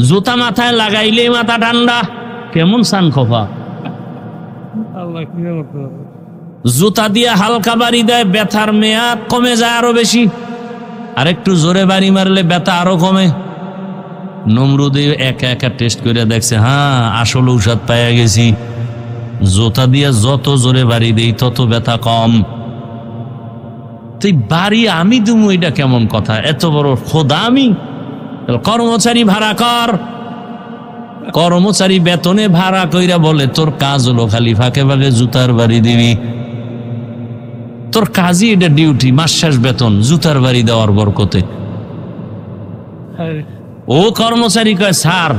জুতা মাথায় লাগাইলেই মাথা ঠান্ডা। কেমন সান খোপা! জুতা দিয়ে হালকা বাড়ি দেয়, ব্যথার মেয়াদ কমে যায় আরো বেশি। আর একটু জোরে বাড়ি মারলে ব্যথা আরো কমে। নমরুদ একা একা টেস্ট করে দেখছে, হ্যাঁ আসল ঔষধ পাইয়া গেছি। জুতা দিয়ে যত জোরে বাড়ি দেই তত ব্যথা কম। তুই বাড়ি আমি দুমু, এটা কেমন কথা? এত বড় খোদা আমি? কর্মচারী ভাড়া কর। কর্মচারী বেতনে ভাড়া কইরা বলে তোর কাজ হলো খালি ফাঁকে ফাঁকে জুতার বাড়ি দিবি। তোর কাজই এটা, ডিউটি, মাস শেষ বেতন জুতার বাড়ি দেওয়ার বরকতে। ও কর্মচারী কয়, স্যার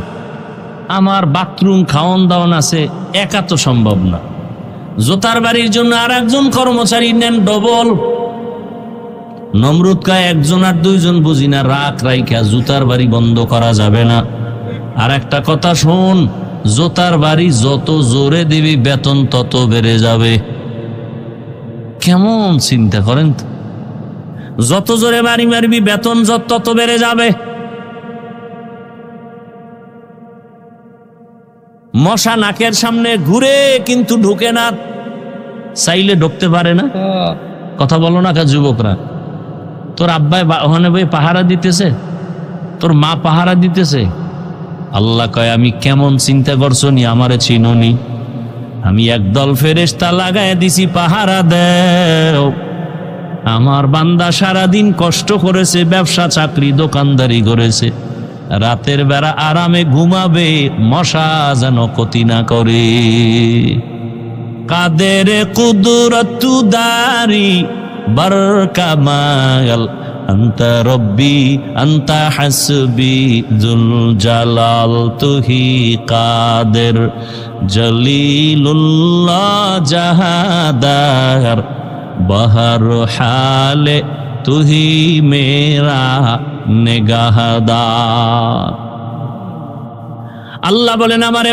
আমার বাথরুম খাওয়ন দাওয়ান আছে, একা তো সম্ভব না, জুতার বাড়ির জন্য আর একজন কর্মচারী নেন ডবল। নমরুদ কয়, একজন আর দুইজন বুঝি না, রাখ রাইখা জুতার বাড়ি বন্ধ করা যাবে না। আর একটা কথা শোন, জুতার বাড়ি যত জোরে দিবি বেতন তত বেড়ে যাবে। কেমন চিন্তা করেন! যত জোরে বাড়ি মারবি বেতন তত বেড়ে যাবে। মশা নাকের সামনে ঘুরে কিন্তু ঢুকে না, চাইলে ঢুকতে পারে না। কথা বলো না কা যুবকরা? তোর আব্বাই ওখানে বই পাহারা দিতেছে, তোর মা পাহারা দিতেছে। আল্লাহ কয়, আমি কেমন চিন্তা করছো নি, আমারে চিনোনি? আমি একদল ফেরেশতা লাগায় দিছি পাহারা দেও। আমার বান্দা সারাদিন কষ্ট করেছে, ব্যবসা চাকরি দোকানদারি করেছে, রাতের বেলা আরামে ঘুমাবে, মশা যেন ক্ষতি না করে। কাদের কুদরতু দারি বরকামাল, আন্তা রব্বি আন্তা হাসবি জুল জালাল, তুহি কাদের জলিলুল্লাহ জাহাদার, বহর হালে তুহি মেরা নেগাহদার। আল্লাহ বলেন, আমারে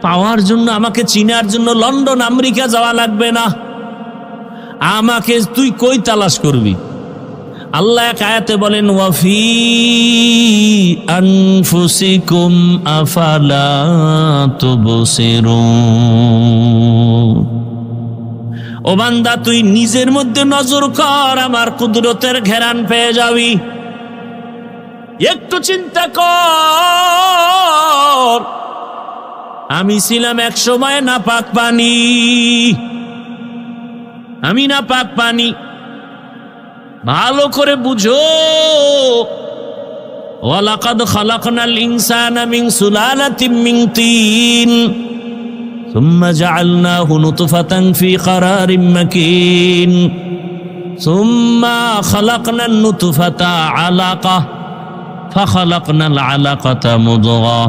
পাওয়ার জন্য, আমাকে চিনার জন্য লন্ডন আমেরিকা যাওয়া লাগবে না। আমাকে তুই কই তালাশ করবি? আল্লাহ এক আয়াতে বলেন, ওয়াফি আনফুসিকুম আফালা তুবসিরুন। ও বান্দা, তুই নিজের মধ্যে নজর কর, আমার কুদরতের ঘেরান পেয়ে যাবি। একটু চিন্তা কর, আমি ছিলাম এক সময় নাপাক পানি, আমি নাপাক পানি। ভালো করে বুঝো, ওয়ালাকাদ খালাকনাল ইনসানা মিন সুলালাতিন মিন তিন সুম্মা জাআলনাহু নুতফাতান ফি ক্বারারিন মাকিন সুম্মা খালাকনান নুতফাতা আলাকা ফাখালাকনাল আলাকাতা মুদগা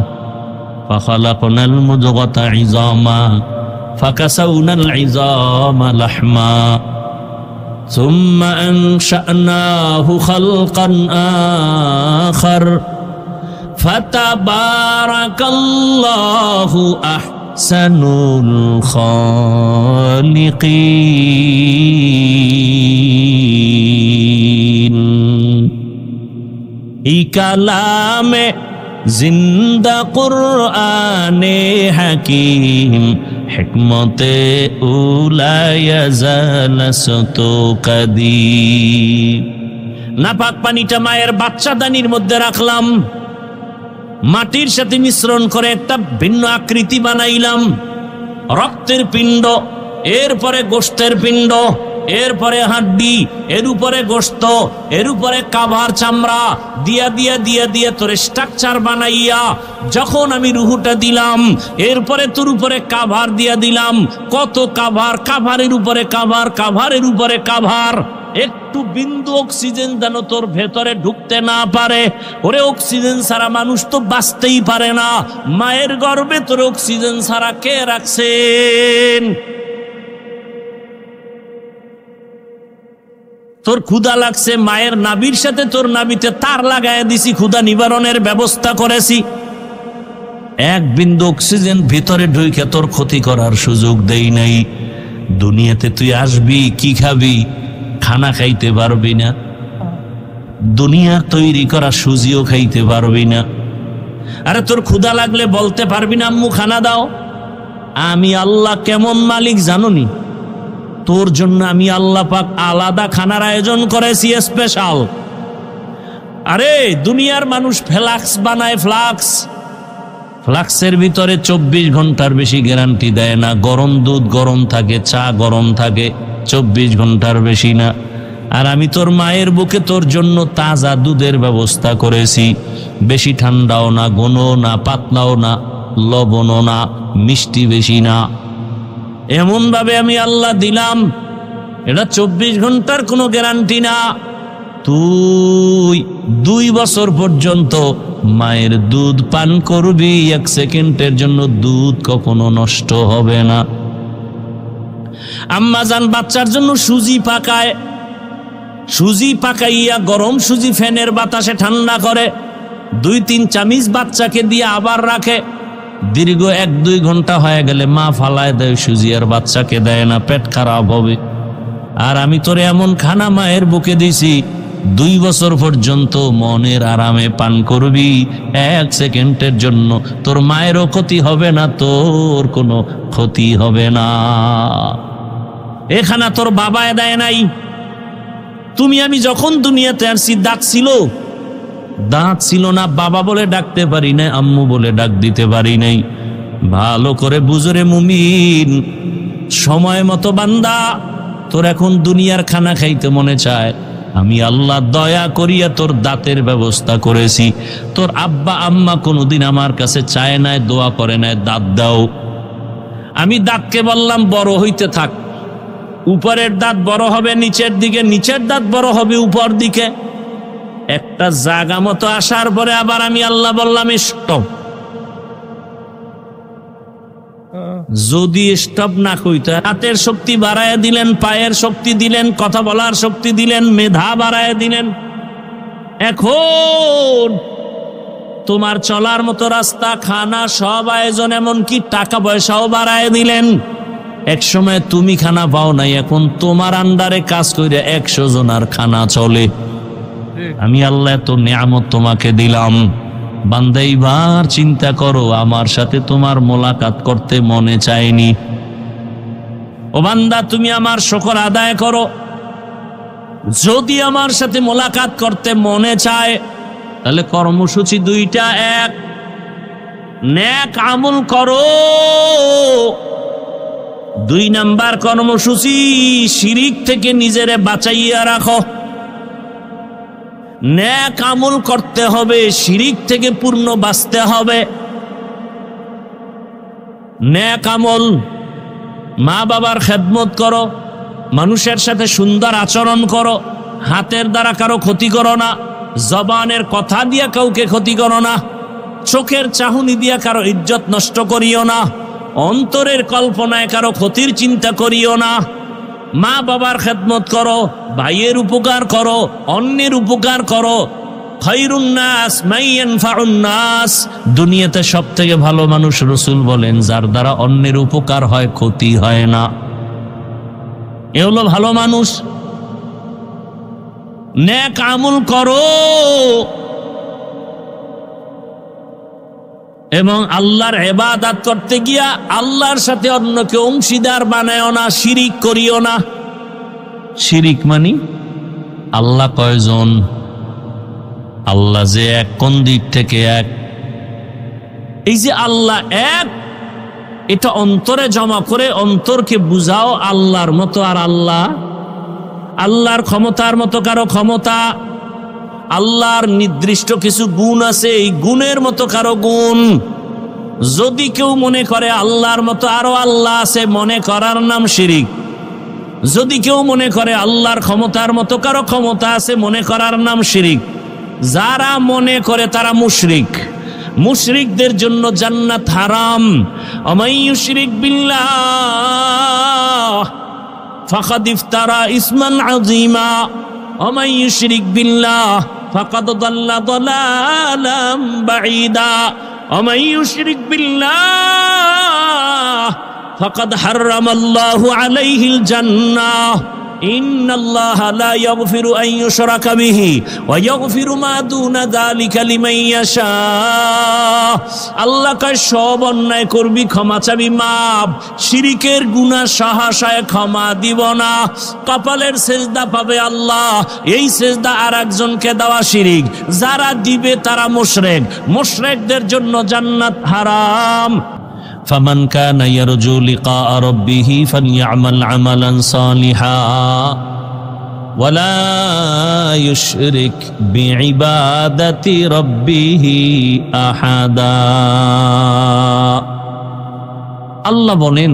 ফাখালাকনাল মুদগাতা ইযামা ফাকাসাউনাল ইযামা লাহমা ثم أنشأناه خلقا آخر فتبارك الله أحسن الخالقين এই কালামে জিন্দা কুরআনে হাকিম হিকমতে উলায়া জালাসত কাদিম। নাপাক পানিটা মায়ের বাচ্চাদানির মধ্যে রাখলাম, মাটির সাথে মিশ্রণ করে একটা ভিন্ন আকৃতি বানাইলাম, রক্তের পিণ্ড, এরপরে গোশতের পিণ্ড, এরপরে হাড্ডি, এর উপরে গোশত, এর উপরে কাভার চামড়া দিয়া দিয়া দিয়া দিয়া তোর স্ট্রাকচার বানাইয়া যখন আমি রুহুটা দিলাম, এরপরে তোর উপরে কাভার দিয়া দিলাম। কত কাভার, কাভারের উপরে কাভার, কাভারের উপরে কাভার। একটু বিন্দু অক্সিজেন যেন তোর ভেতরে ঢুকতে না পারে। ওরে অক্সিজেন ছাড়া মানুষ তো বাঁচতেই পারে না। মায়ের গর্ভে তোর অক্সিজেন ছাড়া কে রাখছেন? তোর ক্ষুধা লাগছে, মায়ের নাভির সাথে তোর নাভিতে তার লাগায় দিছি, ক্ষুধা নিবারণের ব্যবস্থা করেছি। এক বিন্দু অক্সিজেন ভিতরে ঢুকে তোর ক্ষতি করার সুযোগ দেই নাই। দুনিয়াতে তুই আসবি, কি খাবি? খানা খাইতে পারবি না, দুনিয়া তৈরি করা সুজিও খাইতে পারবি না। আরে তোর ক্ষুধা লাগলে বলতে পারবি না আম্মু খানা দাও? আমি আল্লাহ কেমন মালিক জানোনি? তোর জন্য আমি আল্লাহ পাক আলাদা খানার আয়োজন করেছি, স্পেশাল। আরে দুনিয়ার মানুষ ফ্লাক্স বানায়, ফ্লাক্সের ভিতরে 24 ঘন্টার বেশি গ্যারান্টি দেয় না। গরম দুধ গরম থাকে, চা গরম থাকে, 24 ঘন্টার বেশি না। আর আমি তোর মায়ের বুকে তোর জন্য তাজা দুধের ব্যবস্থা করেছি, বেশি ঠান্ডাও না, ঘনও না, পাতলাও না, লবণও না, মিষ্টি বেশি না, এমন ভাবে আমি আল্লাহ দিলাম। এটা 24 ঘন্টার কোনো গ্যারান্টি না। তুই 2 বছর পর্যন্ত মায়ের দুধ পান করবি, 1 সেকেন্ডের জন্য দুধ কখনো নষ্ট হবে না। আম্মা জান বাচ্চার জন্য সুজি পাকায়, সুজি পাকাইয়া গরম সুজি ফ্যানের বাতাসে ঠান্ডা করে 2-3 চামচ বাচ্চাকে দিয়ে আবার রাখে। দীর্ঘ 1-2 ঘন্টা হয়ে গেলে মা ফালায় দেয় সুজি, আর বাচ্চাকে দেয় না, পেট খারাপ হবে। আর আমি তোরে এমন খানা মায়ের বুকে দিছি, 2 বছর পর্যন্ত মনের আরামে পান করবি, 1 সেকেন্ডের জন্য তোর মায়েরও ক্ষতি হবে না, তোর কোনো ক্ষতি হবে না। এ খানা তোর বাবায় দেয় নাই। তুমি আমি যখন দুনিয়াতে আসছি, দাঁত ছিল না, বাবা বলে ডাকতে পারি নাই, আম্মু বলে ডাক দিতে পারি নাই। ভালো করে বুঝরে মুমিন, সময় মতো বান্দা তোর এখন দুনিয়ার খানা খাইতে মনে চায়, আমি আল্লাহ দয়া করিয়া তোর দাঁতের ব্যবস্থা করেছি। তোর আব্বা আম্মা কোনোদিন আমার কাছে চায় নাই, দোয়া করে নাই দাঁত দাও। আমি দাঁতকে বললাম বড় হইতে থাক, উপরের দাঁত বড় হবে নিচের দিকে, নিচের দাঁত বড় হবে উপর দিকে। একটা জায়গা মতো আসার পরে আবার আমি আল্লাহ বললাম স্টপ। যদি স্টপ না কইতে, হাতের শক্তি বাড়ায় দিলেন, পায়ের শক্তি দিলেন, কথা বলার শক্তি দিলেন, মেধা বাড়ায় দিলেন। এখন তোমার চলার মতো রাস্তা, খানা সব আয়োজন, এমনকি টাকা পয়সাও বাড়ায় দিলেন। এক সময় তুমি খানা পাও নাই, এখন তোমার আন্ডারে কাজ করে 100 জনের খানা চলে। আমি আল্লাহ এত নিয়ামত তোমাকে দিলাম। বান্দা এইবার চিন্তা করো, আমার সাথে তোমার মোলাকাত করতে মনে চায়নি? ও বান্দা, তুমি আমার শুকর আদায় করো। যদি আমার সাথে মোলাকাত করতে মনে চায়, তাহলে কর্মসূচি 2টা। 1, নেক আমল করো। 2 নাম্বার কর্মসূচি, শিরিক থেকে নিজেরে বাঁচাইয়া রাখো। নেক আমল করতে হবে, শিরিক থেকে পূর্ণ বাঁচতে হবে। নেক আমল, মা বাবার খেদমত করো, মানুষের সাথে সুন্দর আচরণ করো, হাতের দ্বারা কারো ক্ষতি করো না, জবানের কথা দিয়া কাউকে ক্ষতি করো না, চোখের চাহনি দিয়া কারো ইজ্জত নষ্ট করিও না, অন্তরের কল্পনায় কারো ক্ষতির চিন্তা করিও না। মা বাবার খেদমত করো, ভাইয়ের উপকার করো, অন্যের উপকার করো। খায়রুন নাস মান ইয়ানফাউন নাস, দুনিয়াতে সবথেকে ভালো মানুষ রাসূল বলেন যার দ্বারা অন্যের উপকার হয়, ক্ষতি হয় না। এ হলো ভালো মানুষ। নেক আমল করো এবং আল্লাহর ইবাদত করতে গিয়া আল্লাহর সাথে অন্যকে অংশীদার বানায়ও না, শিরিক করিও না। শিরিক মানে আল্লাহ কয়জন? আল্লাহ যে এক, কোন দিক থেকে এক? এই যে আল্লাহ এক, এটা অন্তরে জমা করে অন্তরকে বুঝাও আল্লাহর মতো আর আল্লাহ, আল্লাহর ক্ষমতার মতো কারো ক্ষমতা, আল্লাহর নির্দিষ্ট কিছু গুণ আছে, এই গুণের মতো কারো গুণ। যদি কেউ মনে করে আল্লাহর মতো আরো আল্লাহ আছে, মনে করার নাম শিরিক। যদি কেউ মনে করে আল্লাহর ক্ষমতার মতো কারো ক্ষমতা আছে, মনে করার নাম শিরিক। যারা মনে করে তারা মুশরিক। মুশরিকদের জন্য জান্নাত হারাম। ওয়া ইউশরিক বিল্লাহ ফাকাদ ইফতারা ইসমান আযীমা ওয়া ইউশরিক বিল্লাহ ফাকাদ দাল্লা দালালাম বাঈদা ওয়া ইউশরিক বিল্লাহ ফাকাদ হারামাল্লাহু আলাইহিল জান্নাহ। ইন্নাল্লাহা লা ইয়াগফিরু আন ইউশরাকা বিহি ওয়া ইয়াগফিরু মা দুনা যালিকা লিমান ইয়াশা। আল্লাহ কয় সব অন্যায় করবি ক্ষমা চাবি মাপ, শিরিকের গুনাহ সহসায় ক্ষমা দিব না। কপালের সেজদা পাবে আল্লাহ, এই সেজদা আর একজনকে দেওয়া শিরিক, যারা দিবে তারা মুশরিক, মুশরিকদের জন্য জান্নাত হারাম। ফামান কানা ইয়ারজু লিকা রাব্বিহি ফালইআমাল আমালান সালিহা ওয়ালা ইউশরিক বিইবাদাতি রাব্বিহি আহাদা। আল্লাহ বলেন,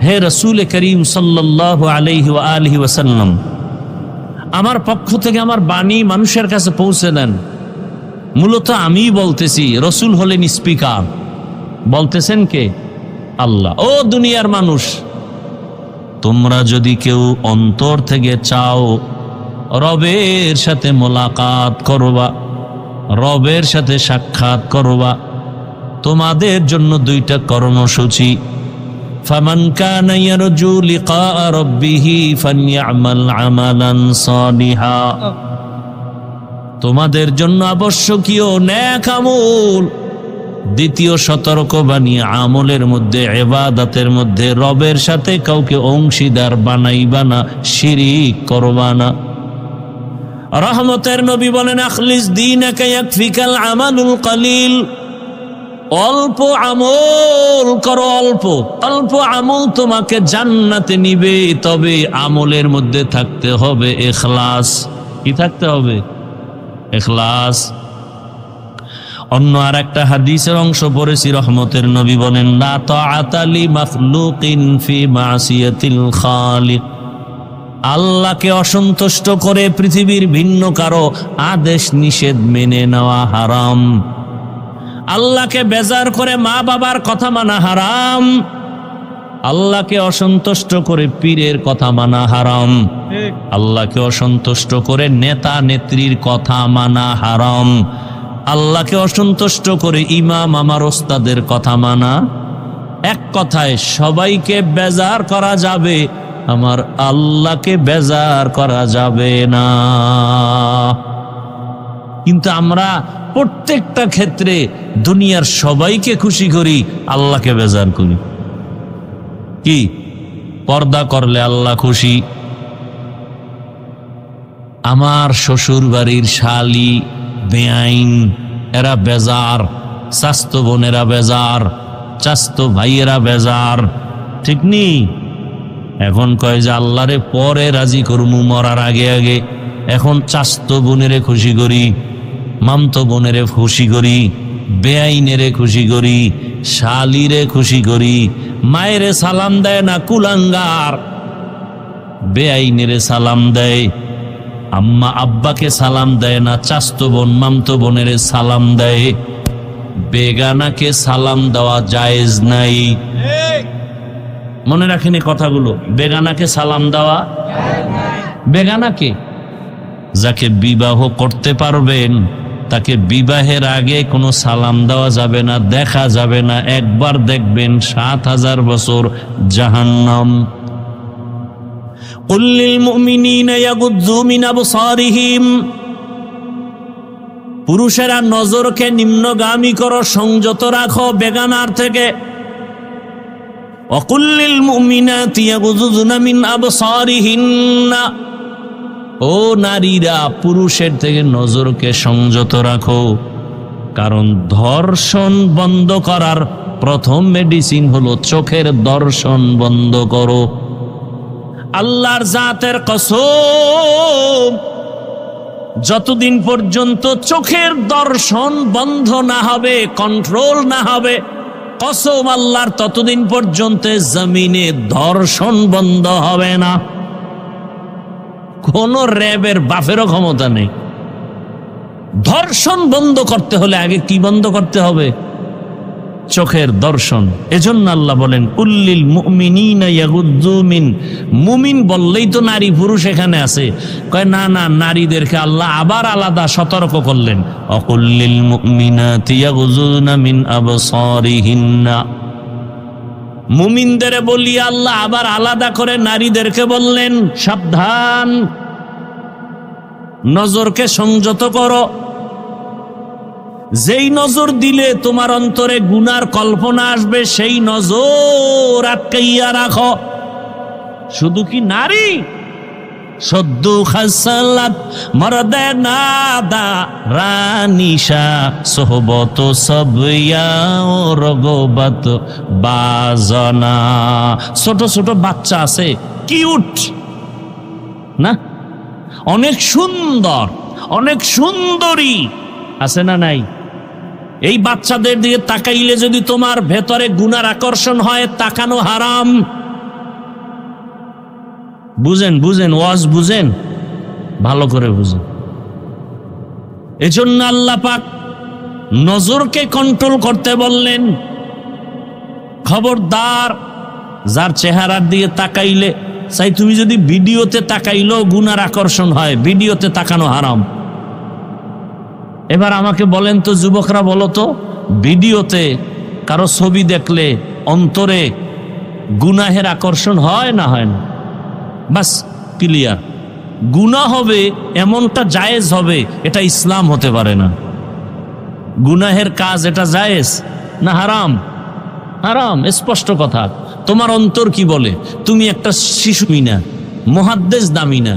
হে রাসূল করিম সাল্লাল্লাহু আলাইহি ওয়া আলিহি ওয়াসাল্লাম, আমার পক্ষ থেকে আমার বাণী মানুষের কাছে পৌঁছে দেন। মূলত আমিই বলতেছি, রাসূল হলেন স্পিকার, বলতেছেন কে? আল্লাহ। ও দুনিয়ার মানুষ, তোমরা যদি কেউ অন্তর থেকে চাও রবের সাথে মোলাকাত করবা, রবের সাথে সাক্ষাৎ করবা, তোমাদের জন্য দুইটা কর্মসূচি। ফামান কানা ইয়ারজু লিকা রাব্বিহি ফালইআমাল আমালান সালিহা, তোমাদের জন্য আবশ্যকীয় নেক আমল। দ্বিতীয় সতর্কবাণী, আমলের মধ্যে, ইবাদতের মধ্যে রবের সাথে কাউকে অংশীদার বানাইবা না, শিরিক করবা না। রহমতের নবী বলেন, আখলিস দীনাকা ইয়াকফিকাল আমালুল কলিল, অল্প আমল করো, অল্প অল্প আমল তোমাকে জান্নাতে নিবে, তবে আমলের মধ্যে থাকতে হবে ইখলাস। কি থাকতে হবে? ইখলাস। অন্য আর একটা হাদিসের অংশ পড়েছি, রহমতের নবী বলেন, লা তাআতা লি মাখলুকিন ফি মাসিয়াতিল খালিক, আল্লাহকে অসন্তুষ্ট করে পৃথিবীর ভিন্ন কারো আদেশ নিষেধ মেনে নেওয়া হারাম। আল্লাহকে বেজার করে মা বাবার কথা মানা হারাম, আল্লাহকে অসন্তুষ্ট করে পীরের কথা মানা হারাম, আল্লাহকে অসন্তুষ্ট করে নেতা নেত্রীর কথা মানা হারাম, আল্লাহকে অসন্তুষ্ট করে ইমাম আমার ওস্তাদের কথা মানা। এক কথায় সবাইকে বেজার করা যাবে, আমার আল্লাহকে বেজার করা যাবে না। কিন্তু আমরা প্রত্যেকটা ক্ষেত্রে দুনিয়ার সবাইকে খুশি করি, আল্লাহকে বেজার করি। কি? পর্দা করলে আল্লাহ খুশি, আমার শ্বশুর বাড়ির শালি বেআইন এরা বেজার, চাস্তো বোনেরা বেজার, চাস্তো ভাইয়েরা বেজার, ঠিক নি? এখন কয় যে আল্লাহরে পরে রাজি করমু মরার আগে আগে, এখন চাস্তো বোনেরে খুশি করি, মামতো বোনেরে খুশি করি, বেআইনেরে খুশি করি, শালিরে খুশি করি। মায়েরে সালাম দেয় না কুলাঙ্গার, বেআইনেরে সালাম দেয়। আম্মা আব্বাকে সালাম দেয় না, চাস্তো বোন মামতো বোনের সালাম দেয়। বেগানাকে সালাম দেওয়া জায়েজ নাই। মনে রাখেন এই কথাগুলো, বেগানাকে সালাম দেওয়া, বেগানাকে, যাকে বিবাহ করতে পারবেন তাকে বিবাহের আগে কোনো সালাম দেওয়া যাবে না, দেখা যাবে না। একবার দেখবেন ৭,০০০ বছর জাহান্নাম। কুল লিল মুমিনিনা ইয়াগুযযু মিন আবসারিহিম, পুরুষেরা নজরকে নিম্নগামী করো, সংযত রাখো বেগানার থেকে। ওয়া কুল লিল মুমিনাতি ইয়াগুযযুনা মিন আবসারিহিন্না, ও নারীরা পুরুষের থেকে নজরকে সংযত রাখো, কারণ ধর্ষণ বন্ধ করার প্রথম মেডিসিন হলো চোখের দর্শন বন্ধ করো। আল্লাহর জাতের কসম, যতদিন পর্যন্ত চোখের দর্শন বন্ধ না হবে, কন্ট্রোল না হবে, কসম আল্লাহর, ততদিন পর্যন্ত জমিনে ধর্ষণ বন্ধ হবে না। কোন র্যাবের বাফেরও ক্ষমতা নেই। ধর্ষণ বন্ধ করতে হলে আগে কি বন্ধ করতে হবে? চোখের দর্শন। এজন্য আল্লাহ বলেন, কুল্লিল মুমিনিনা ইয়াগুযযু মিন, মুমিন বললেই তো নারী পুরুষ এখানে আছে। কয় না না, নারীদেরকে আল্লাহ আবার আলাদা সতর্ক করলেন। অকুল্লিল মুমিনাতি ইয়াগুযুনা মিন আবসারিহিন্না, মুমিনদের বলি আল্লাহ আবার আলাদা করে নারীদেরকে বললেন, সাবধান, নজরকে সংযত করো। যেই নজর দিলে তোমার অন্তরে গুনার কল্পনা আসবে, সেই নজর আটকাইয়া রাখো। শুধু কি নারী, সদ্য খাসালাত মরদে নাদা রানিশা সোহবত সবয়া রগবত বাজনা। ছোট ছোট বাচ্চা আছে, কিউট না, অনেক সুন্দর, অনেক সুন্দরী আছে না নাই? এই বাচ্চাদের দিকে তাকাইলে যদি তোমার ভেতরে গুনার আকর্ষণ হয়, তাকানো হারাম। বুঝেন বুঝেন, ওয়াজ বুঝেন, ভালো করে বুঝেন। এজন্য আল্লাহ পাক নজরকে কন্ট্রোল করতে বললেন। খবরদার, যার চেহারার দিকে তাকাইলে, চাই তুমি যদি ভিডিওতে তাকাইলেও গুনার আকর্ষণ হয়, ভিডিওতে তাকানো হারাম। এবার আমাকে বলেন তো যুবকরা, বলো তো, ভিডিওতে কারো ছবি দেখলে অন্তরে গুনাহের আকর্ষণ হয় না হয় না? বাস ক্লিয়ার। গুনাহ হবে এমনটা জায়েজ হবে, এটা ইসলাম হতে পারে না। গুনাহের কাজ এটা জায়েজ না হারাম? হারাম, স্পষ্ট কথা। তোমার অন্তর কি বলে? তুমি একটা শিশু না, মুহাদ্দিস দামি না,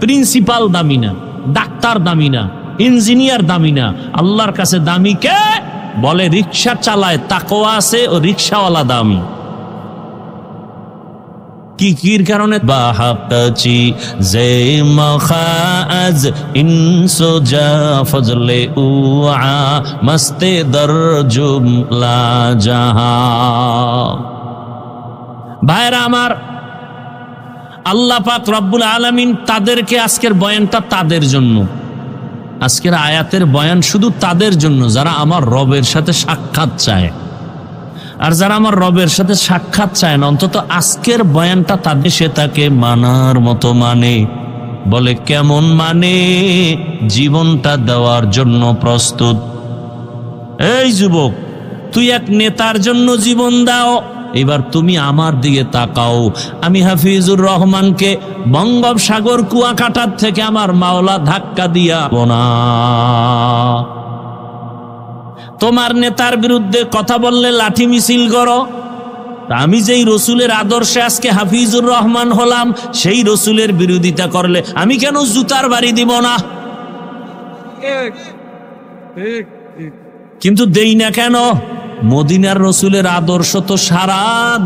প্রিন্সিপাল দামি না, ডাক্তার দামি না, ইঞ্জিনিয়ার দামি না, আল্লাহর কাছে দামি কে? বলে রিক্সা চালায়, তাকওয়া আছে, ও রিক্সাওয়ালা দামি। কি কির কারণে? বাহাকাচি জে মখাজ ইনসুজা ফজলে উআ মস্তে দরজুম লা জাহা। ভাইরা আমার, আল্লাহ পাক রব্বুল আলামিন তাদেরকে, আজকের বয়ানটা তাদের জন্য, আজকের আয়াতের বয়ান শুধু তাদের জন্য যারা আমার রবের সাথে সাক্ষাৎ চায়। আর যারা আমার রবের সাথে সাক্ষাৎ চায় না, অন্তত আজকের বয়ানটা তাদের, সে তাকে মানার মতো মানে। বলে কেমন মানে? জীবনটা দেওয়ার জন্য প্রস্তুত। এই যুবক, তুই এক নেতার জন্য জীবন দাও, এবার তুমি আমার দিকে তাকাও। আমি হাফিজুর রহমানকে বঙ্গোপসাগর কুয়াকাটার থেকে আমার মাওলা ধাক্কা দিয়া না। তোমার নেতার বিরুদ্ধে কথা বললে লাঠি মিছিল করো। আমি যেই রসুলের আদর্শে আজকে হাফিজুর রহমান হলাম, সেই রসুলের বিরোধিতা করলে আমি কেন জুতার বাড়ি দিব না? কিন্তু দেই না কেন? মদিনার রসুলের আদর্শ তো সারা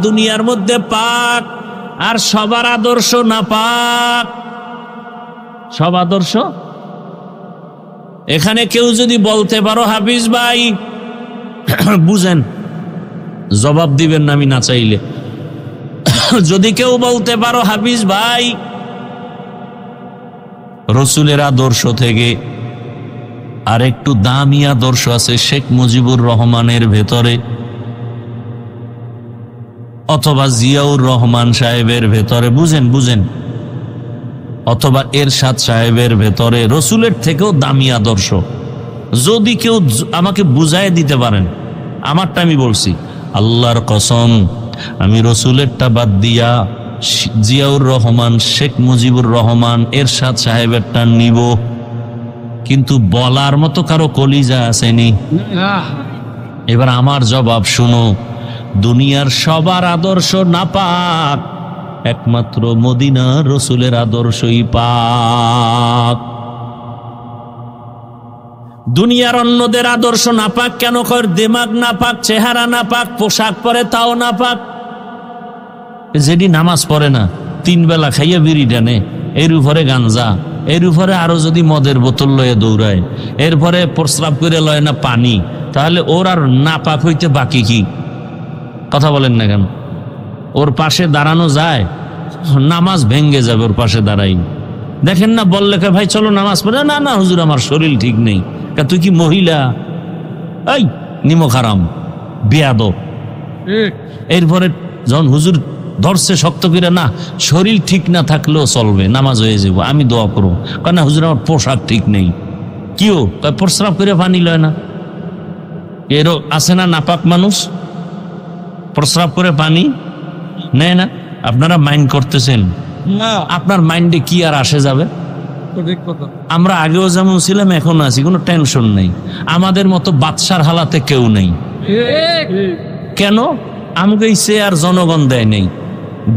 দুনিয়ার মধ্যে পাক, আর সবার আদর্শ না পাক। সব আদর্শ এখানে কেউ যদি বলতে পারো হাফিজ ভাই বুঝেন, জবাব দিবেন না আমি না চাইলে। যদি কেউ বলতে পারো হাফিজ ভাই রসুলের আদর্শ থেকে আর একটু দামি আদর্শ আছে শেখ মুজিবুর রহমানের ভেতরে, অথবা জিয়াউর রহমান সাহেবের ভেতরে, বুঝেন বুঝেন, অথবা এরশাদ সাহেবের ভেতরে রসুলের থেকেও দামি আদর্শ, যদি কেউ আমাকে বুঝায় দিতে পারেন, আমারটা আমি বলছি, আল্লাহর কসম আমি রসুলেরটা বাদ দিয়া জিয়াউর রহমান, শেখ মুজিবুর রহমান, এরশাদ সাহেবেরটা নিব। কিন্তু বলার মতো কারো কলিজা আসেনি। এবার আমার জবাব শুনো, দুনিয়ার সবার আদর্শ নাপাক, একমাত্র মদিনার রসুলের আদর্শই পাক। দুনিয়ার অন্যদের আদর্শ নাপাক কেন? কর দিমাগ নাপাক, চেহারা নাপাক, পোশাক পরে তাও নাপাক। যেটি নামাজ পড়ে না, 3 বেলা খাইয়া বিড়ি টানে, এর উপরে গাঞ্জা, এর উপরে আরো যদি মদের বোতল লয়ে দৌড়ায়, এরপরে প্রস্রাব করে লয় না পানি, তাহলে ওর আর নাপাক হইতে বাকি কি? কথা বলেন না কেন? ওর পাশে দাঁড়ানো যায়? নামাজ ভেঙ্গে যাবে ওর পাশে দাঁড়াই। দেখেন না, বললে ভাই চলো নামাজ পড়ে, না না হুজুর আমার শরীর ঠিক নেই। তুই কি মহিলা? এই নিমক হারাম, বেয়াদব। এরপরে যখন হুজুর ধরছে শক্ত করে, না শরীর ঠিক না থাকলেও চলবে, নামাজ হয়ে যাবো, আমি দোয়া করবো, না হুজুর আমার পোশাক ঠিক নেই। কিও প্রস্রাব করে পানি লয় না? এরও আছে না নাপাক মানুষ, প্রস্রাব করে পানি নেয় না? আপনারা মাইন্ড করতেছেন, আপনার মাইন্ডে কি আর আসে যাবে? আমরা আগেও যেমন ছিলাম এখন আছি, কোনো টেনশন নেই। আমাদের মতো বাদশার হালাতে কেউ নেই। কেন? আমাকে এই চেয়ার জনগণ দেয় নেই,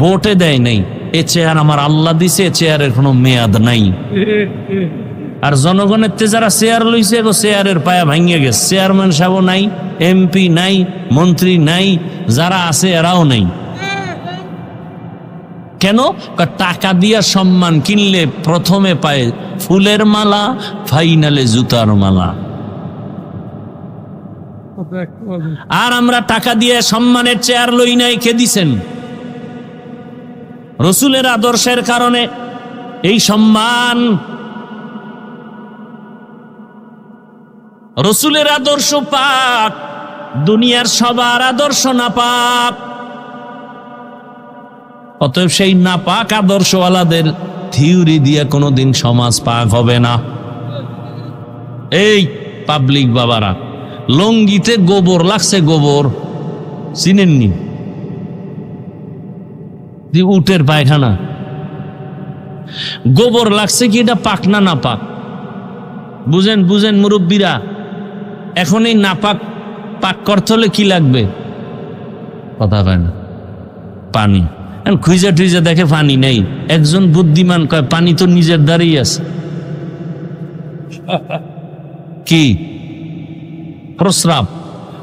ভোটে দেয় নেই। এ চেয়ার আমার আল্লাহ দিছে, এ চেয়ারের কোনো মেয়াদ নাই। আর জনগণের তে যারা চেয়ার লইছে, চেয়ারের পায়া ভাঙিয়ে গেছে। চেয়ারম্যান সাহেব নাই, এমপি নাই, মন্ত্রী নাই, যারা আছে এরাও নেই। কেন? টাকা দিয়া সম্মান কিনলে প্রথমে পায় ফুলের মালা, ফাইনালে জুতার মালা। আর আমরা টাকা দিয়ে সম্মানের চেয়ার লই নাই। কে দিছেন? রসুলের আদর্শের কারণে এই সম্মান। রসুলের আদর্শ পাক, দুনিয়ার সবার আদর্শ না পাক। অতএব সেই না পাক আদর্শওয়ালাদের থিওরি দিয়ে কোনোদিন সমাজ পাক হবে না। এই পাবলিক বাবারা, লঙ্গিতে গোবর লাগছে, গোবর চিনেননি? উটের পায়খানা, গোবর লাগছে কি এটা পাক না না পাক? বুঝেন বুঝেন মুরব্বীরা। এখন এই নাপাক পাক করতে হলে কি লাগবে? কথা কয় না, পানি। খুঁজে টুইজে দেখে পানি নেই। একজন বুদ্ধিমান কয় পানি তো নিজের দ্বারেই আছে। কি প্রস্রাব?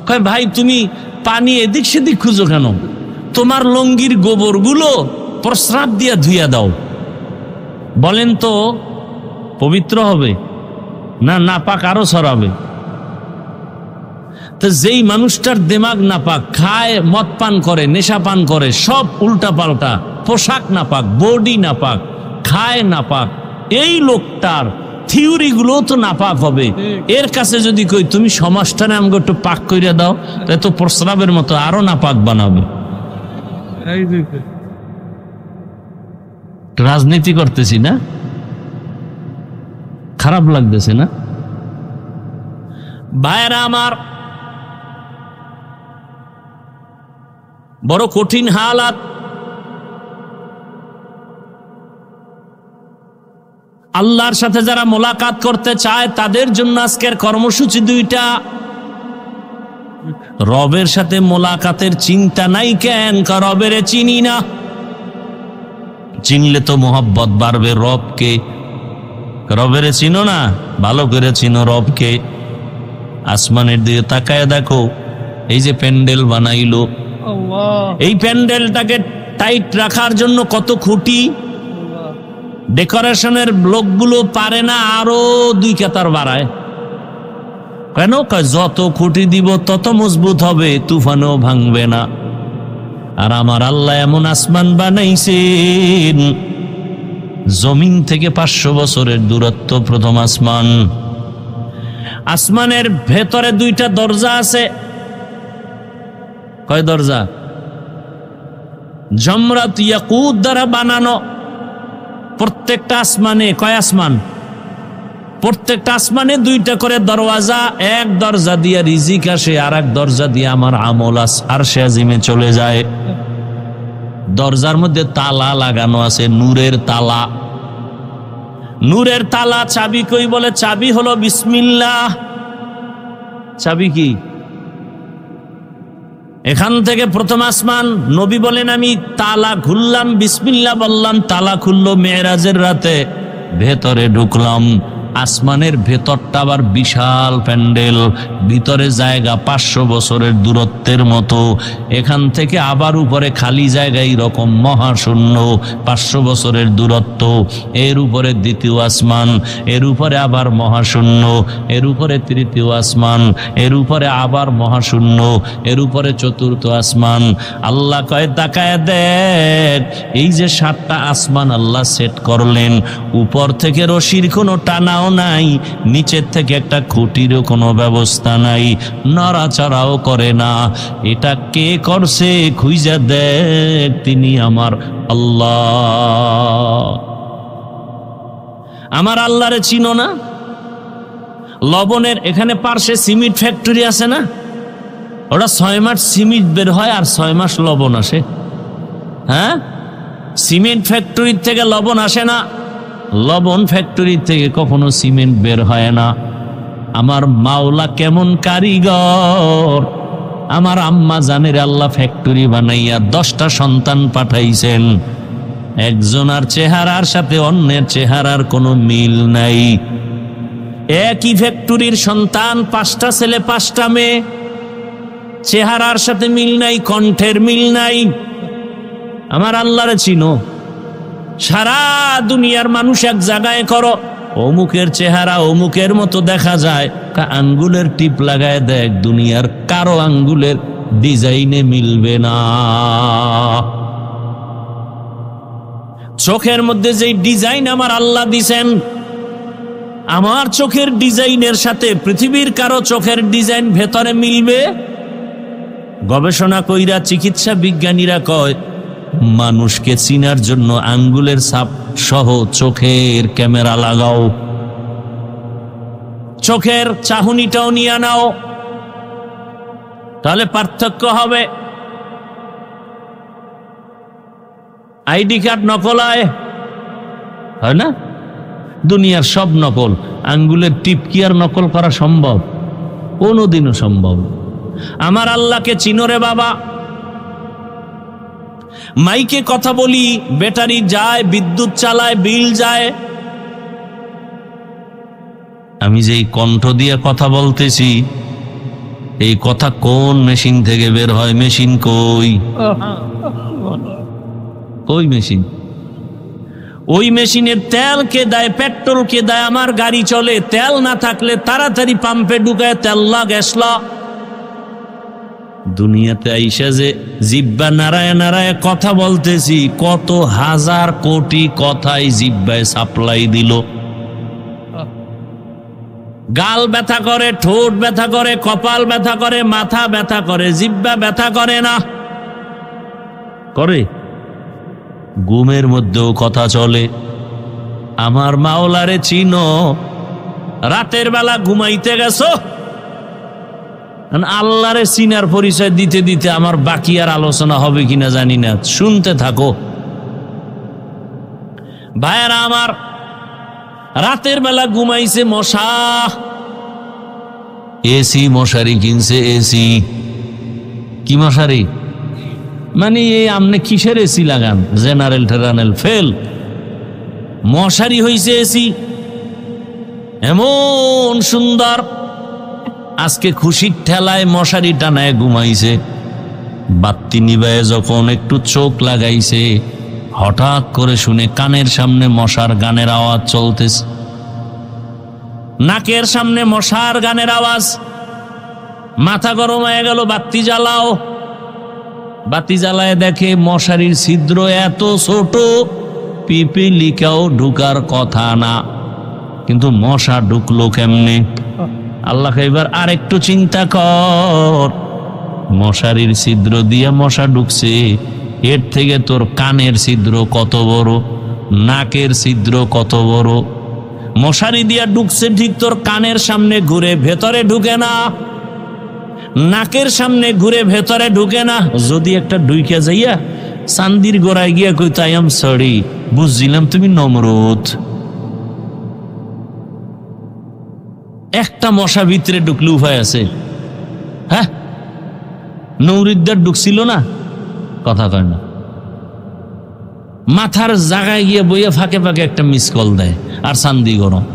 কয় ভাই তুমি পানি এদিক সেদিক খুঁজো কেন? তোমার লঙ্গির গোবর গুলো প্রস্রাব দিয়া ধুইয়া দাও। বলেন তো পবিত্র হবে না নাপাক আরো ছড়াবে? তো যেই মানুষটার দিমাগ নাপাক, খায়, মদ পান করে, নেশা পান করে, সব উল্টা পাল্টা, পোশাক নাপাক, বডি নাপাক, খায় নাপাক, এই লোকটার থিওরি গুলো তো নাপাক হবে। এর কাছে যদি কই তুমি সমাজটারে আমাকে একটু পাক করে দাও, তাই তো প্রস্রাবের মতো আরো নাপাক বানাবে। রাজনীতি করতেছি না? খারাপ লাগতেছে না? ভাইরা আমার, বড় কঠিন হালাত। আল্লাহর সাথে যারা মোলাকাত করতে চায় তাদের জন্য আজকের কর্মসূচি দুইটা। রবের সাথে মোলাকাতের চিন্তা নাই কেন? রবের চিনি না। চিনলে তো মোহব্বত বাড়বে। রবকে, রবের চিনো না? ভালো করে চিনো রবকে। আসমানের দিকে তাকায় দেখো, এই যে প্যান্ডেল বানাইলো, এই প্যান্ডেলটাকে টাইট রাখার জন্য কত খুঁটি। ডেকোরেশনের লোকগুলো পারে না আরো 2 কাতার বাড়ায়। কেন? যত খুঁটি দিব তত মজবুত হবে, তুফানও ভাঙবে না। আর আমার আল্লাহ এমন আসমান বানাইছেন, জমিন থেকে 500 বছরের দূরত্ব প্রথম আসমান। আসমানের ভেতরে 2টা দরজা আছে। কয় দরজা? জমরাত ইয়াকুত দ্বারা বানানো। প্রত্যেকটা আসমানে, কয় আসমান? প্রত্যেকটা আসমানে 2টা করে দরওয়াজা। এক দরজা দিয়ে রিজিক আসে, আর এক দরজা দিয়ে আমার আমল আরশে আজিমে চলে যায়। দরজার মধ্যে তালা লাগানো আছে, নূরের তালা। নূরের তালা চাবি কই? বলে চাবি হলো বিসমিল্লাহ। চাবি কি? এখান থেকে প্রথম আসমান। নবী বলেন আমি তালা খুললাম, বিসমিল্লাহ বললাম, তালা খুললো মেরাজের রাতে। ভেতরে ঢুকলাম। আসমানের ভেতরটা আবার বিশাল প্যান্ডেল, ভিতরে জায়গা 500 বছরের দূরত্বের মতো। এখান থেকে আবার উপরে খালি জায়গা, এইরকম মহাশূন্য, 500 বছরের দূরত্ব। এর উপরে দ্বিতীয় আসমান, এর উপরে আবার মহাশূন্য, এর উপরে তৃতীয় আসমান, এর উপরে আবার মহাশূন্য, এর উপরে চতুর্থ আসমান। আল্লাহ কয় তাকায় দেখ, এই যে 7টা আসমান আল্লাহ সেট করলেন, উপর থেকে রশির কোনো টানাও নাই, নিচের থেকে একটা খুঁটিরও কোনো ব্যবস্থা নাই, নড়াচড়াও করে না। এটা কে করছে? খুঁজে দেখ, তিনি আমার আল্লাহ। আমার আল্লাহরে চিনো না? লবণের এখানে পার্শ্বে সিমেন্ট ফ্যাক্টরি আছে না? ওটা 6 মাস সিমেন্ট বের হয় আর 6 মাস লবণ আসে। হ্যাঁ, সিমেন্ট ফ্যাক্টরির থেকে লবণ আসে না, লবণ ফ্যাক্টরি থেকে কখনো সিমেন্ট বের হয় না। আমার মাওলা কেমন কারিগর! আমার আম্মা জানের আল্লাহ ফ্যাক্টরি বানাইয়া 10টা সন্তান পাঠাইছেন। একজনের চেহারার সাথে অন্যের চেহারার কোনো মিল নাই। একই ফ্যাক্টরির সন্তান, 5টা ছেলে 5টা মেয়ে, চেহারার সাথে মিল নাই, কণ্ঠের মিল নাই। আমার আল্লাহরে চিনো? সারা দুনিয়ার মানুষ এক জায়গায় করো, অমুকের চেহারা অমুকের মতো দেখা যায়, আঙ্গুলের টিপ লাগায় দেখ, দুনিয়ার কারো আঙ্গুলের ডিজাইনে মিলবে না। চোখের মধ্যে যে ডিজাইন আমার আল্লাহ দিছেন, আমার চোখের ডিজাইনের সাথে পৃথিবীর কারো চোখের ডিজাইন ভেতরে মিলবে? গবেষণা কইরা চিকিৎসা বিজ্ঞানীরা কয়, মানুষকে চিনার জন্য আঙ্গুলের ছাপ সহ চোখের ক্যামেরা লাগাও, চোখের চাহনিটাও নিয়ে নাও, তাহলে পার্থক্য হবে। আইডি কার্ড নকল হয় না? দুনিয়ার সব নকল, আঙ্গুলের টিপ কি আর নকল করা সম্ভব? কোনোদিনও সম্ভব। আমার আল্লাহকে চিনোরে বাবা? মাইকে কথা বলি, ব্যাটারি যায়, বিদ্যুৎ চালায়, বিল যায়। আমি যে কণ্ঠ দিয়ে কথা বলতেছি, এই কথা কোন মেশিন থেকে বের হয়? মেশিন কই? কই মেশিন? ওই মেশিনের তেল কে দেয়, পেট্রোল কে দেয়? আমার গাড়ি চলে, তেল না থাকলে তাড়াতাড়ি পাম্পে ঢুকায় তেল লা গ্যাস লা। দুনিয়াতে আইসা যে জিব্বা নাড়ায় নাড়ায় কথা বলতেছি, কত হাজার কোটি কথাই জিব্বায় সাপ্লাই দিল। গাল ব্যথা করে, ঠোঁট ব্যথা করে, কপাল ব্যথা করে, মাথা ব্যথা করে, জিব্বা ব্যথা করে না? করে। ঘুমের মধ্যেও কথা চলে। আমার মাওলারে চিনো? রাতের বেলা ঘুমাইতে গেছো, আল্লাহরে চিনার পরিচয় দিতে দিতে আমার বাকি আর আলোচনা হবে কিনা জানি না, শুনতে থাকো। ভাইয়েরা আমার, রাতের বেলা ঘুমাইছে মশা, এসি মশারি কিনছে। এসি কি মশারি? মানে এই আমনে কিসের এসি লাগান? জেনারেল টেরানেল ফেল, মশারি হইছে এসি। এমন সুন্দর, আজকে খুশির ঠেলায় মশারি টানায় ঘুমাইছে। বাতি নিবায় যখন একটু চোখ লাগাইছে, হঠাৎ করে শুনে কানের সামনে মশার গানের আওয়াজ চলতেছে, নাকের সামনে মশার গানের আওয়াজ। মাথা গরম হয়ে গেল, বাতি জ্বালাও। বাতি জ্বালায় দেখে মশারির ছিদ্র এত ছোট, পিপিলিকাও ঢুকার কথা না, কিন্তু মশা ঢুকলো কেমনে? আল্লাহ এবার আর একটু চিন্তা কর, মশারির ছিদ্র দিয়ে মশা ঢুকছে, এর থেকে তোর কানের ছিদ্র কত বড়, নাকের ছিদ্র কত বড়। মশারি দিয়া ঢুকছে ঠিক তোর কানের সামনে ঘুরে, ভেতরে ঢুকে না। নাকের সামনে ঘুরে, ভেতরে ঢুকে না। যদি একটা ঢুইকা যাইয়া চান্দির গোড়ায় গিয়া কইতো আই এম সরি, বুঝছিলাম তুমি নমরুদ। একটা মশা ভিতরে ঢুকলে উপায় আছে? হ্যাঁ, নৌরিদ্দার ঢুকছিল না, কথা কয় না। মাথার জায়গায় গিয়ে বইয়া ফাঁকে ফাঁকে একটা মিস কল দেয়, আর চান্দি গরম।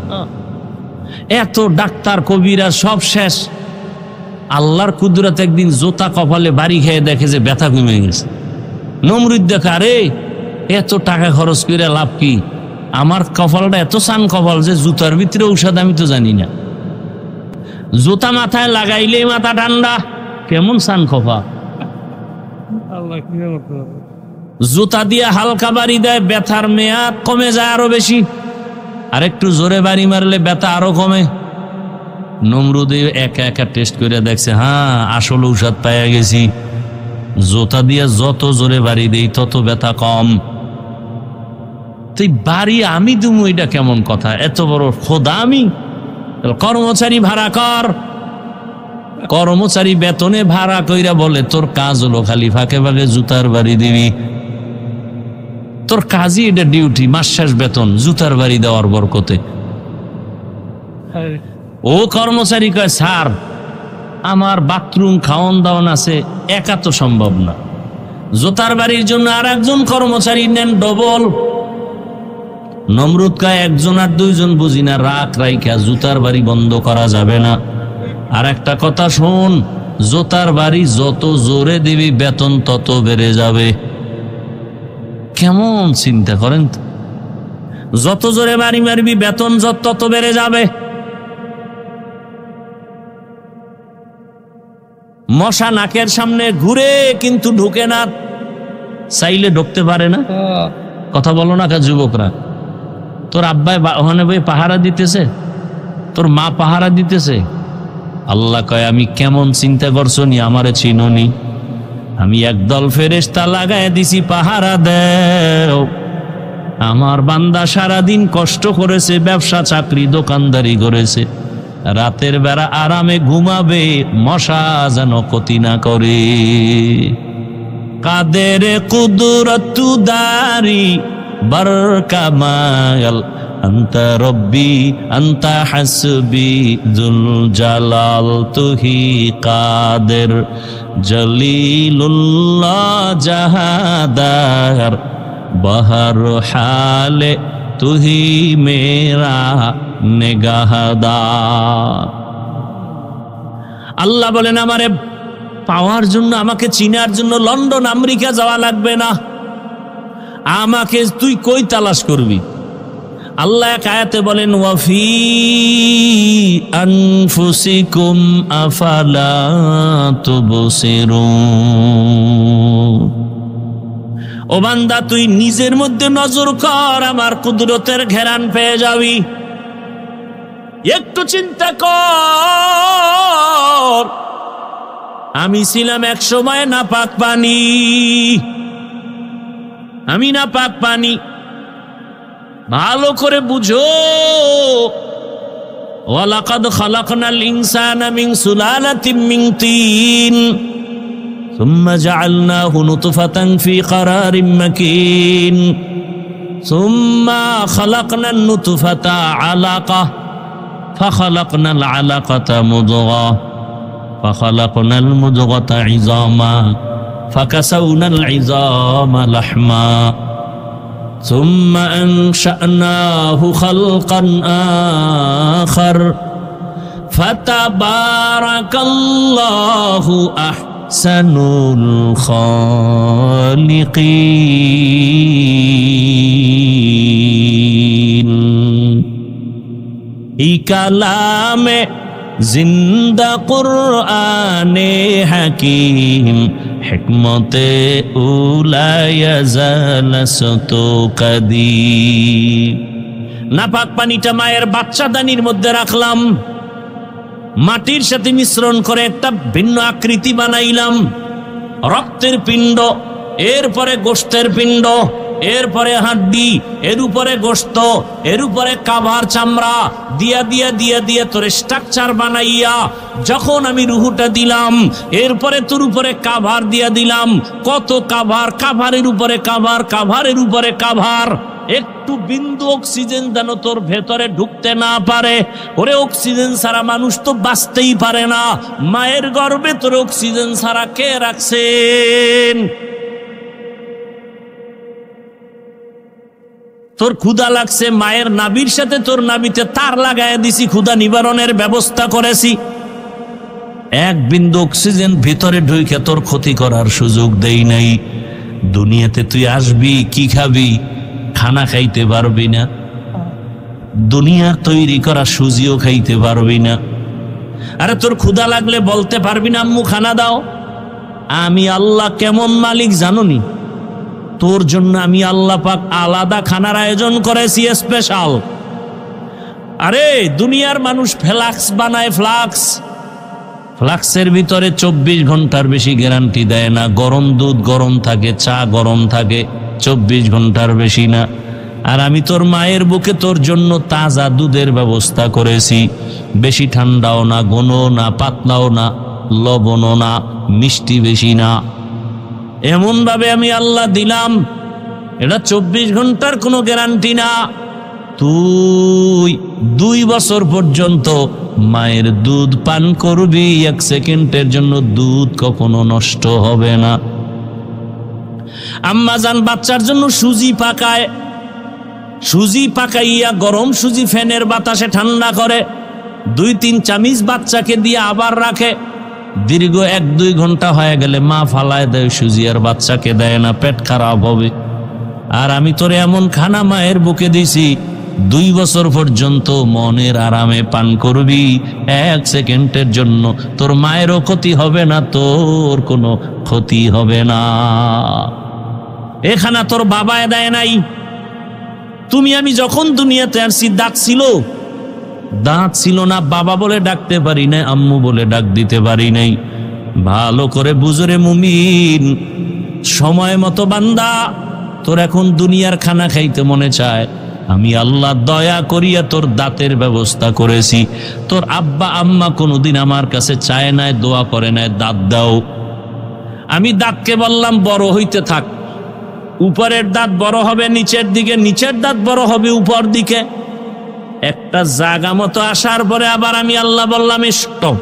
এত ডাক্তার কবিরা সব শেষ। আল্লাহর কুদরত, একদিন জোতা কপালে বাড়ি খেয়ে দেখে যে ব্যথা কমে গেছে। নমরুদ দেখা, আরে এত টাকা খরচ করে লাভ কি? আমার কপালটা এত সান কপাল যে জুতার ভিতরে ঔষধ আমি তো জানি না। জুতা মাথায় লাগাইলেই মাথা ঠান্ডা, কেমন সান কপাল। জুতা দিয়ে হালকা বাড়ি দেয়, ব্যথার মেয়াদ কমে যায় আরো বেশি। আর একটু জোরে বাড়ি মারলে ব্যথা আরো কমে। নমরুদ একা একা টেস্ট করে দেখছে, হ্যাঁ আসল ঔষধ পাইয়া গেছি। জোতা দিয়ে যত জোরে বাড়ি দেই তত ব্যথা কম। তুই বাড়ি আমি দুমু, এটা কেমন কথা? এত বড় খোদা আমি? কর্মচারী ভাড়া কর, কর্মচারী বেতনে ভাড়া কইরা বলে তোর কাজ হলো খালি ফাঁকে ফাঁকে জুতার বাড়ি দিবি। তোর কাজই এটা, ডিউটি, মাস শেষ বেতন, জুতার বাড়ি দেওয়ার বরকতে। ও কর্মচারী কয়, স্যার আমার বাথরুম খাওয়ান দাওয়ান আছে, একা তো সম্ভব না, জুতার বাড়ির জন্য আর একজন কর্মচারী নেন ডবল। নমরুদ কয়, একজন আর দুইজন বুঝি না, রাখ রাইখা জুতার বাড়ি বন্ধ করা যাবে না। আর একটা কথা শোন, জুতার বাড়ি যত জোরে দিবি বেতন তত বেড়ে যাবে। কেমন চিন্তা করেন তো, যত জোরে বাড়ি মারবি বেতন তত বেড়ে যাবে। মশা নাকের সামনে ঘুরে কিন্তু ঢুকে না, চাইলে ঢুকতে পারে না। কথা বলো না কা যুবকরা, তোর আব্বাই ওখানে বই পাহারা দিতেছে, তোর মা পাহারা দিতেছে। আল্লাহ কয়, আমি কেমন চিন্তা করছো নি, আমারে চিনোনি? আমি একদল ফেরেশতা লাগায় দিছি পাহারা দেও। আমার বান্দা সারাদিন কষ্ট করেছে, ব্যবসা চাকরি দোকানদারি করেছে, রাতের বেলা আরামে ঘুমাবে, মশা যেন ক্ষতি না করে। কাদের কুদরতু দারি বরকামাল, আন্তা রব্বি আন্তা হাসবি যুল জালাল, তুহি কাদের জলিলুল্লাহ জাহাদার, বহর হালে তুহি মেরা নেগাহদার। আল্লাহ বলেন, আমারে পাওয়ার জন্য, আমাকে চিনার জন্য লন্ডন আমেরিকা যাওয়া লাগবে না। আমাকে তুই কই তালাশ করবি? আল্লাহ এক আয়াতে বলেন, ওয়াফি আনফুসিকুম আফালা তুবসিরুন। ও বান্দা, তুই নিজের মধ্যে নজর কর, আমার কুদরতের ঘেরান পেয়ে যাবি। একটু চিন্তা কর, আমি ছিলাম এক সময় নাপাক পানি, আমি নাপাক পানি। ভালো করে বুঝো, ওয়ালাকাদ খালাকনাল ইনসানা মিন সুলালাতিন মিন তিন সুম্মা জাআলনাহু নুতফাতান ফি ক্বারারিম মাকিন সুম্মা খালাকনান নুতফাতা আলাকা ফাখালাকনাল আলাকাতা মুদগা ফাখালাকনাল মুদগাতা ইযামা ফাকাসাউনাল ইযামা লাহমা ثم أنشأناه خلقا آخر فتبارك الله أحسن الخالقين এই কালামে জিন্দা কুরআনে হাকিম হিকমতে উলায়া জালাসতু কাদিম। নাপাক পানিটা মায়ের বাচ্চাদানির মধ্যে রাখলাম, মাটির সাথে মিশ্রণ করে একটা ভিন্ন আকৃতি বানাইলাম, রক্তের পিণ্ড, এরপরে গোশতের পিণ্ড, এরপরে হাড্ডি, এর উপরে গোশত, এর উপরে কাভার চামড়া দিয়া দিয়া দিয়া দিয়া তোর স্ট্রাকচার বানাইয়া যখন আমি রুহুটা দিলাম, এরপরে তোর উপরে কাভার দিয়া দিলাম। কত কাভার, কাভারের উপরে কাভার, কাভারের উপরে কাভার। একটু বিন্দু অক্সিজেন যেন তোর ভেতরে ঢুকতে না পারে। ওরে অক্সিজেন ছাড়া মানুষ তো বাঁচতেই পারে না। মায়ের গর্ভে তোর অক্সিজেন ছাড়া কে রাখছেন? তোর ক্ষুধা লাগছে, মায়ের নাভির সাথে তোর নাভিতে তার লাগায় দিছি, ক্ষুধা নিবারণের ব্যবস্থা করেছি। এক বিন্দু অক্সিজেন ভিতরে ঢুকে তোর ক্ষতি করার সুযোগ দেই নাই। দুনিয়াতে তুই আসবি, কি খাবি? খানা খাইতে পারবি না, দুনিয়া তৈরি করা সুজিও খাইতে পারবি না। আরে তোর ক্ষুধা লাগলে বলতে পারবি না, আম্মু খানা দাও? আমি আল্লাহ কেমন মালিক জানুনি? তোর জন্য আমি আল্লাহ পাক আলাদা খানার আয়োজন করেছি, স্পেশাল। আরে দুনিয়ার মানুষ ফ্লাক্স বানায়, ফ্লাক্স, ফ্লাক্সের ভিতরে 24 ঘন্টার বেশি গ্যারান্টি দেয় না। গরম দুধ গরম থাকে, চা গরম থাকে, 24 ঘন্টার বেশি না। আর আমি তোর মায়ের বুকে তোর জন্য তাজা দুধের ব্যবস্থা করেছি, বেশি ঠান্ডাও না, ঘনও না, পাতলাও না, লবণও না, মিষ্টি বেশি না। এমন ভাবে আমি আল্লাহ দিলাম, এটা 24 ঘন্টার কোনো গ্যারান্টি না। তুই 2 বছর পর্যন্ত মায়ের দুধ পান করবি, 1 সেকেন্ডের জন্য দুধ কখনো নষ্ট হবে না। আম্মাজান বাচ্চার জন্য সুজি পাকায়, সুজি পাকাইয়া গরম সুজি ফ্যানের বাতাসে ঠান্ডা করে 2-3 চামচ বাচ্চাকে দিয়ে আবার রাখে। দীর্ঘ 1-2 ঘন্টা হয়ে গেলে মা ফালায় দেয় সুজি, আর বাচ্চাকে দেয় না, পেট খারাপ হবে। আর আমি তোরে এমন খানা মায়ের বুকে দিছি, 2 বছর পর্যন্ত মনের আরামে পান করবি, 1 সেকেন্ডের জন্য তোর মায়েরও ক্ষতি হবে না, তোর কোনো ক্ষতি হবে না। এখানা তোর বাবায় দেয় নাই। তুমি আমি যখন দুনিয়াতে আসছি দাঁত ছিল না, বাবা বলে ডাকতে পারি নাই, আম্মু বলে ডাক দিতে পারি নাই। ভালো করে বুঝরে মুমিন, সময় মতো বান্দা তোর এখন দুনিয়ার খানা খাইতে মনে চায়, আমি আল্লাহ দয়া করিয়া তোর দাঁতের ব্যবস্থা করেছি। তোর আব্বা আম্মা কোনোদিন আমার কাছে চায় নাই, দোয়া করে নাই দাঁত দাও। আমি দাঁতকে বললাম বড় হইতে থাক, উপরের দাঁত বড় হবে নিচের দিকে, নিচের দাঁত বড় হবে উপর দিকে। একটা জায়গা মতো আসার পরে আবার আমি আল্লাহ বললাম স্টপ।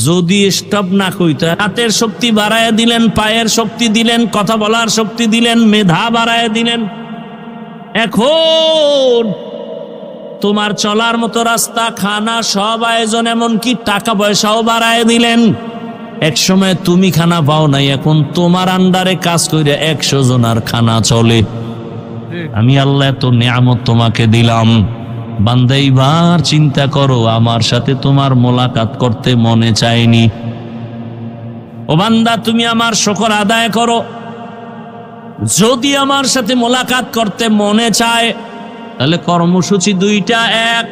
যদি স্টপ না কইতে, হাতের শক্তি বাড়ায় দিলেন, পায়ের শক্তি দিলেন, কথা বলার শক্তি দিলেন, মেধা বাড়ায় দিলেন। এখন তোমার চলার মতো রাস্তা, খানা সব আয়োজন, এমনকি টাকা পয়সাও বাড়ায় দিলেন। এক সময় তুমি খানা পাও নাই, এখন তোমার আন্ডারে কাজ করে 100 জনের খানা চলে। আমি আল্লাহ এত নিয়ামত তোমাকে দিলাম, বান্দা এইবার চিন্তা করো, আমার সাথে তোমার মোলাকাত করতে মনে চায়নি? ও বান্দা, তুমি আমার শুকর আদায় করো। যদি আমার সাথে মোলাকাত করতে মনে চায়, তাহলে কর্মসূচি 2টা। 1,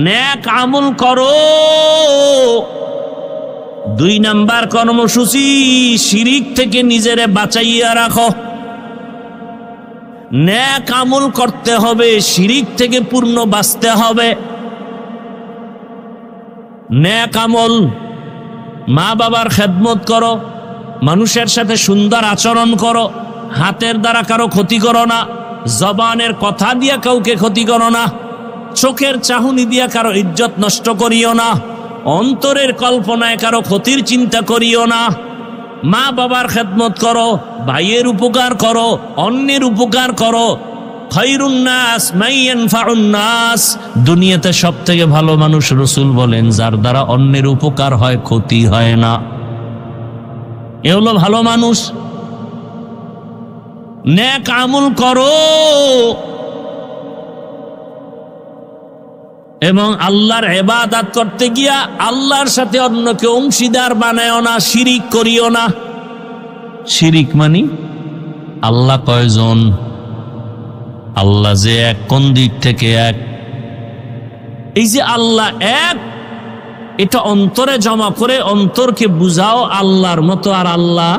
নেক আমল করো। 2 নাম্বার কর্মসূচি, শিরিক থেকে নিজেরে বাঁচাইয়া রাখো। নেক আমল করতে হবে, শিরিক থেকে পূর্ণ বাঁচতে হবে। নেক আমল, মা বাবার খেদমত করো, মানুষের সাথে সুন্দর আচরণ করো, হাতের দ্বারা কারো ক্ষতি করো না, জবানের কথা দিয়া কাউকে ক্ষতি করো না, চোখের চাহনি দিয়া কারো ইজ্জত নষ্ট করিও না, অন্তরের কল্পনায় কারো ক্ষতির চিন্তা করিও না। মা বাবার খেদমত করো, ভাইয়ের উপকার করো, অন্যের উপকার করো। খায়রুন নাস মান ইয়ানফাউন নাস, দুনিয়াতে সবথেকে ভালো মানুষ রাসূল বলেন যার দ্বারা অন্যের উপকার হয়, ক্ষতি হয় না। এ হলো ভালো মানুষ। নেক আমল করো এবং আল্লাহর ইবাদত করতে গিয়া আল্লাহর সাথে অন্যকে অংশীদার বানায়ও না, শিরিক করিও না। শিরিক মানে আল্লাহ কয়জন? আল্লাহ যে এক, কোন দিক থেকে এক? এই যে আল্লাহ এক, এটা অন্তরে জমা করে অন্তরকে বুঝাও আল্লাহর মতো আর আল্লাহ,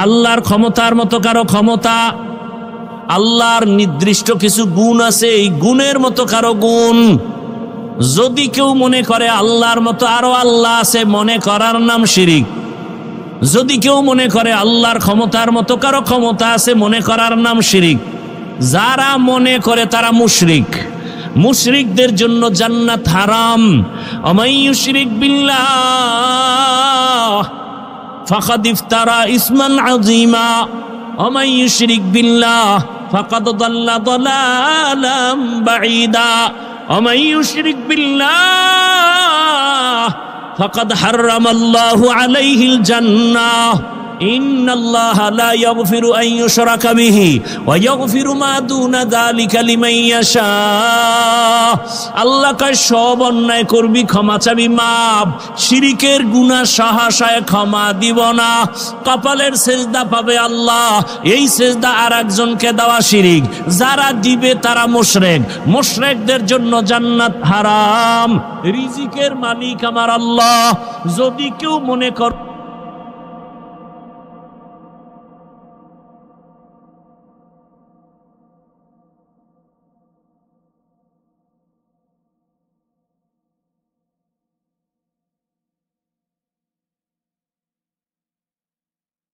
আল্লাহর ক্ষমতার মতো কারো ক্ষমতা, আল্লাহর নির্দিষ্ট কিছু গুণ আছে, এই গুণের মতো কারো গুণ। যদি কেউ মনে করে আল্লাহর মতো আরো আল্লাহ আছে, মনে করার নাম শিরিক। যদি কেউ মনে করে আল্লাহর ক্ষমতার মতো কারো ক্ষমতা আছে, মনে করার নাম শিরিক। যারা মনে করে তারা মুশরিক। মুশরিকদের জন্য জান্নাত হারাম। ওয়ামান ইউশরিক বিল্লাহ ফাকাদ ইফতারা ইসমান আযীমা ওয়ামান ইউশরিক বিল্লাহ ফাকাদ দাল্লা দালালাম বাঈদা ওয়ামান ইউশরিক বিল্লাহ ফাকাদ হারামাল্লাহু আলাইহিল জান্নাহ ইন্নাল্লাহা লা ইয়াগফিরু আন ইউশরাকা বিহি ওয়া ইয়াগফিরু মা দুনা যালিকা লিমান ইয়াশা। আল্লাহ কয় সব অন্যায় করবি, ক্ষমা চাবি, মাপ। শিরিকের গুনাহ সহসায় ক্ষমা দিব না। কপালের সেজদা পাবে আল্লাহ, এই সেজদা আর একজনকে দেওয়া শিরিক। যারা দিবে তারা মুশরিক। মুশরিকদের জন্য জান্নাত হারাম। রিজিকের মালিক আমার আল্লাহ। যদি কেউ মনে করে